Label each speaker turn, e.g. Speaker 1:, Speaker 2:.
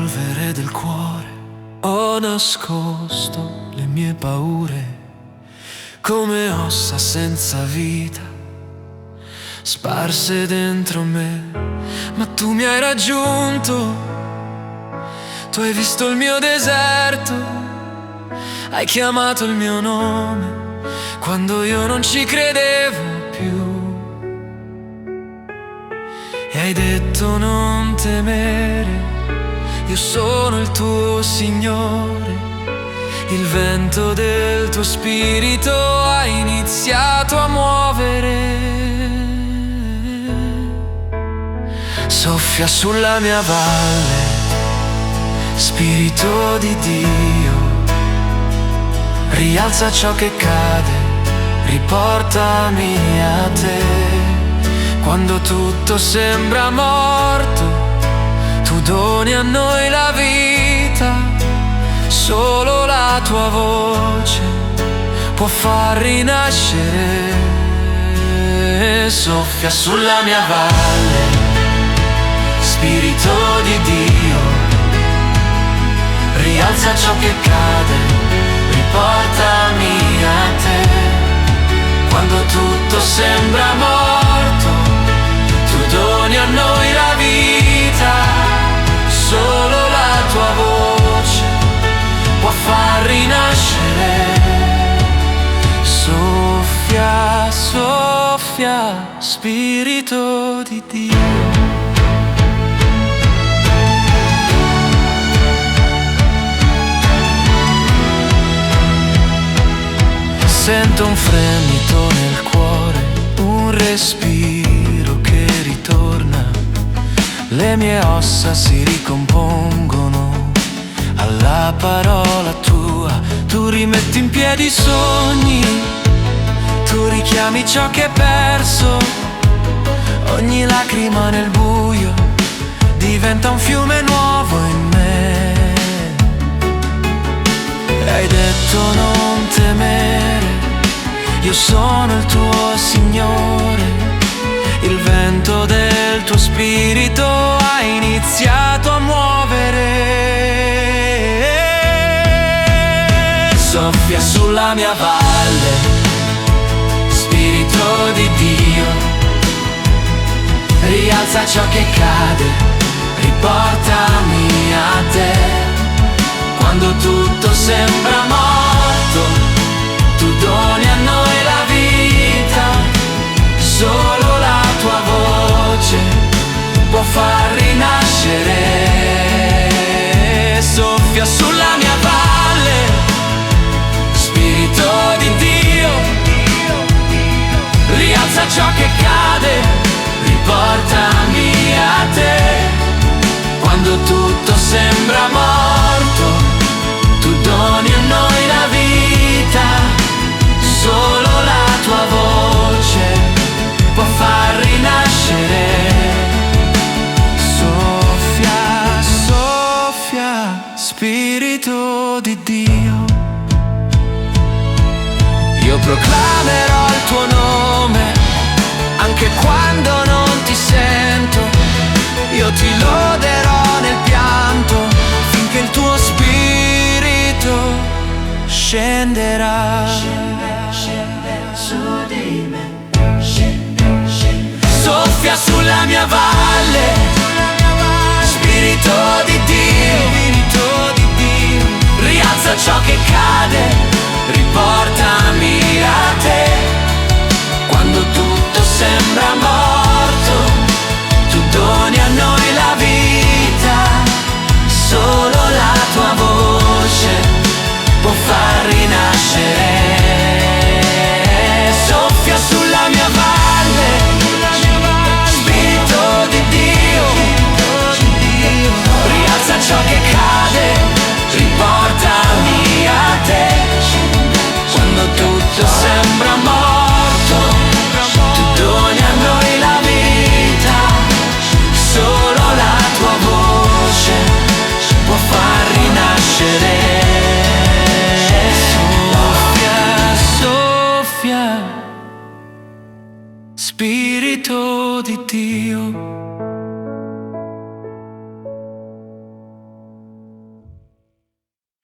Speaker 1: polvere del cuore ho nascosto le mie paure, come ossa senza vita sparse dentro me. Ma tu mi hai raggiunto, tu hai visto il mio deserto, hai chiamato il mio nome quando io non ci credevo più. E hai detto non temere, io sono il tuo Signore. Il vento del tuo spirito ha iniziato a muovere. Soffia sulla mia valle, Spirito di Dio. Rialza ciò che cade, riportami a te. Quando tutto sembra morto, tu doni a noi la vita. Solo la tua voce può far rinascere. Soffia sulla mia valle, Spirito di Dio. Rialza ciò che cade, riportami a te. Quando tutto sembra morto, tu doni a noi la vita. Solo la tua voce può far rinascere. Soffia, soffia, Spirito di Dio. Sento un fremito nel cuore, un respiro che ritorna. Le mie ossa si ricompongono alla parola tua. Tu rimetti in piedi i sogni, tu richiami ciò che è perso. Ogni lacrima nel buio diventa un fiume nuovo in me. E hai detto non temere, io sono il tuo Signore. Il vento del tuo spirito ha iniziato a muovere. Soffia sulla mia valle, Spirito di Dio. Rialza ciò che cade, riportami a te. Quando tutto sembra morto, tu doni a noi la vita. Solo la tua voce può far rinascere. Soffia sulla mia valle, Spirito di Dio. Rialza ciò che cade, riportami a te. Quando tutto sembra morto, tu doni a noi la vita. Solo la tua voce può far rinascere. Soffia, soffia, Spirito di Dio. Io proclamerò il tuo nome anche quando non ti sento. Io ti loderò nel pianto finché il tuo spirito scenderà su di me. Soffia sulla mia valle, Spirito di Dio. Rialza ciò che cade, riportami a te. Quando tutto sembra morto, tu doni a noi la vita. Solo la tua voce può far rinascere. Soffia sulla mia valle, Spirito di Dio. Rialza ciò che cade, riportami a te. Quando tutto sembra morto, tu doni a noi la vita. Solo la tua voce può far rinascere. Soffia, Spirito di Dio.